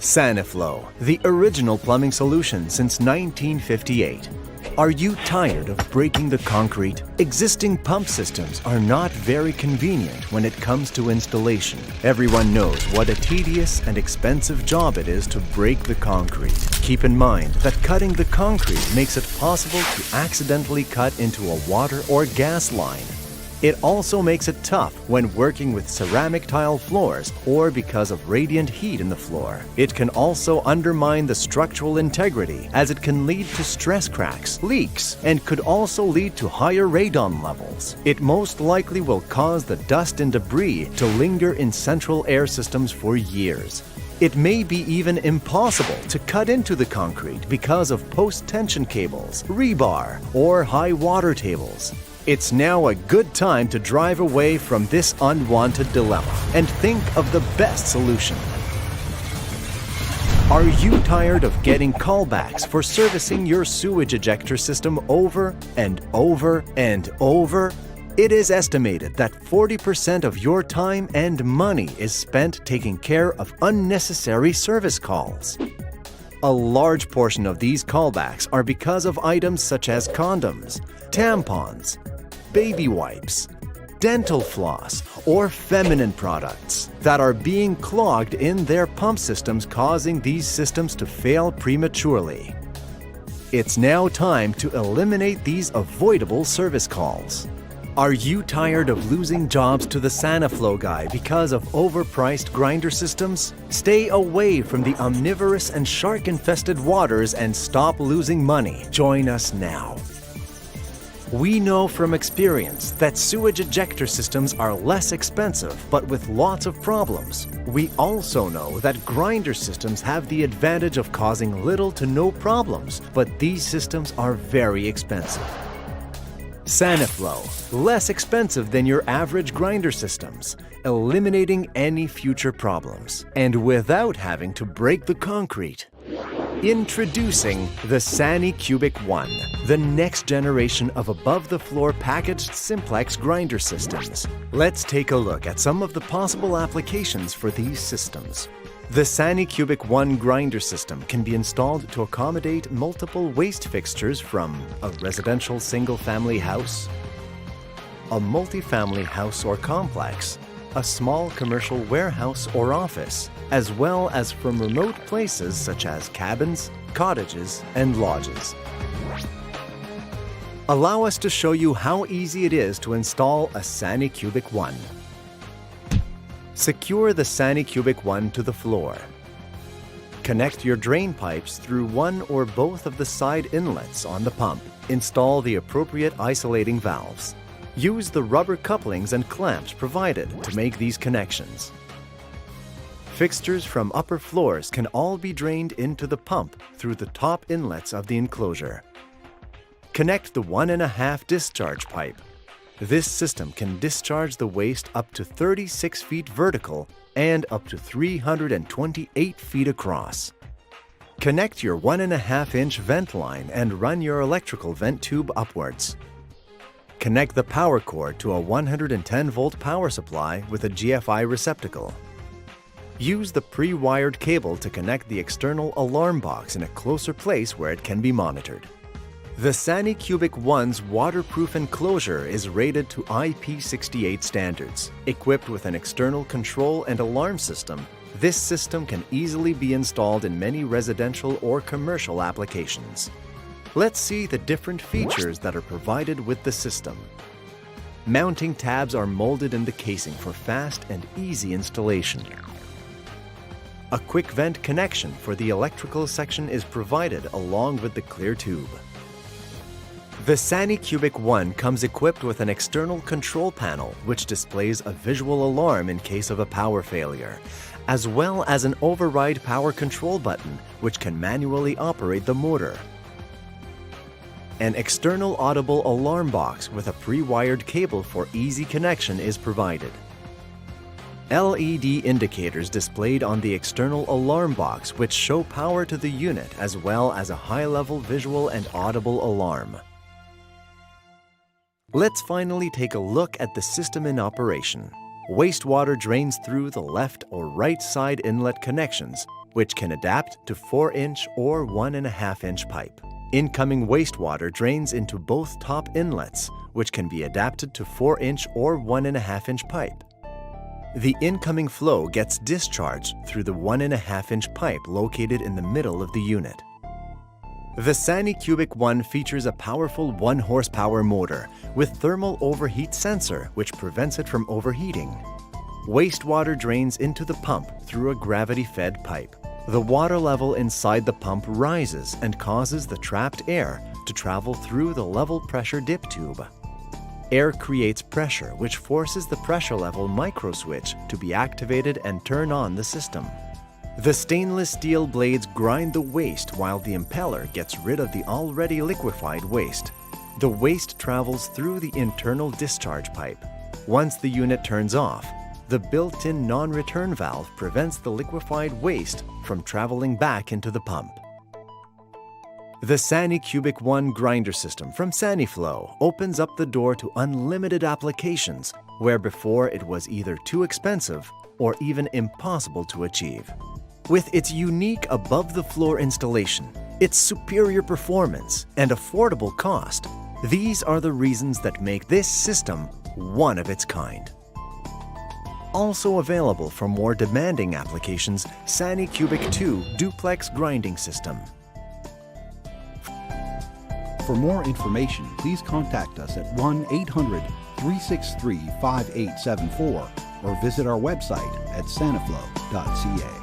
Saniflo, the original plumbing solution since 1958. Are you tired of breaking the concrete? Existing pump systems are not very convenient when it comes to installation. Everyone knows what a tedious and expensive job it is to break the concrete. Keep in mind that cutting the concrete makes it possible to accidentally cut into a water or gas line. It also makes it tough when working with ceramic tile floors or because of radiant heat in the floor. It can also undermine the structural integrity as it can lead to stress cracks, leaks, and could also lead to higher radon levels. It most likely will cause the dust and debris to linger in central air systems for years. It may be even impossible to cut into the concrete because of post-tension cables, rebar, or high water tables. It's now a good time to drive away from this unwanted dilemma and think of the best solution. Are you tired of getting callbacks for servicing your sewage ejector system over and over and over? It is estimated that 40% of your time and money is spent taking care of unnecessary service calls. A large portion of these callbacks are because of items such as condoms, tampons, baby wipes, dental floss, or feminine products that are being clogged in their pump systems, causing these systems to fail prematurely. It's now time to eliminate these avoidable service calls. Are you tired of losing jobs to the Saniflo guy because of overpriced grinder systems? Stay away from the omnivorous and shark-infested waters and stop losing money. Join us now. We know from experience that sewage ejector systems are less expensive, but with lots of problems. We also know that grinder systems have the advantage of causing little to no problems, but these systems are very expensive. Saniflo, less expensive than your average grinder systems, eliminating any future problems, and without having to break the concrete. Introducing the Sanicubic One, the next generation of above-the-floor packaged simplex grinder systems. Let's take a look at some of the possible applications for these systems. The Sanicubic One grinder system can be installed to accommodate multiple waste fixtures from a residential single-family house, a multi-family house or complex, a small commercial warehouse or office, as well as from remote places such as cabins, cottages, and lodges. Allow us to show you how easy it is to install a Sanicubic One. Secure the Sanicubic One to the floor. Connect your drain pipes through one or both of the side inlets on the pump. Install the appropriate isolating valves. Use the rubber couplings and clamps provided to make these connections. Fixtures from upper floors can all be drained into the pump through the top inlets of the enclosure. Connect the 1.5 discharge pipe. This system can discharge the waste up to 36 feet vertical and up to 328 feet across. Connect your 1.5-inch vent line and run your electrical vent tube upwards. Connect the power cord to a 110-volt power supply with a GFI receptacle. Use the pre-wired cable to connect the external alarm box in a closer place where it can be monitored. The Sanicubic One's waterproof enclosure is rated to IP68 standards. Equipped with an external control and alarm system, this system can easily be installed in many residential or commercial applications. Let's see the different features that are provided with the system. Mounting tabs are molded in the casing for fast and easy installation. A quick vent connection for the electrical section is provided along with the clear tube. The Sanicubic One comes equipped with an external control panel which displays a visual alarm in case of a power failure, as well as an override power control button which can manually operate the motor. An external audible alarm box with a pre-wired cable for easy connection is provided. LED indicators displayed on the external alarm box which show power to the unit as well as a high-level visual and audible alarm. Let's finally take a look at the system in operation. Wastewater drains through the left or right side inlet connections which can adapt to 4-inch or 1.5-inch pipe. Incoming wastewater drains into both top inlets, which can be adapted to 4-inch or 1.5-inch pipe. The incoming flow gets discharged through the 1.5-inch pipe located in the middle of the unit. The Sanicubic 1 features a powerful 1 horsepower motor with thermal overheat sensor which prevents it from overheating. Wastewater drains into the pump through a gravity-fed pipe. The water level inside the pump rises and causes the trapped air to travel through the level pressure dip tube. Air creates pressure which forces the pressure level micro switch to be activated and turn on the system. The stainless steel blades grind the waste while the impeller gets rid of the already liquefied waste. The waste travels through the internal discharge pipe. Once the unit turns off, the built-in non-return valve prevents the liquefied waste from traveling back into the pump. The Sanicubic 1 grinder system from Saniflo opens up the door to unlimited applications where before it was either too expensive or even impossible to achieve. With its unique above-the-floor installation, its superior performance, and affordable cost, these are the reasons that make this system one of its kind. Also available for more demanding applications, Sanicubic 2 Duplex Grinding System. For more information, please contact us at 1-800-363-5874 or visit our website at saniflo.ca.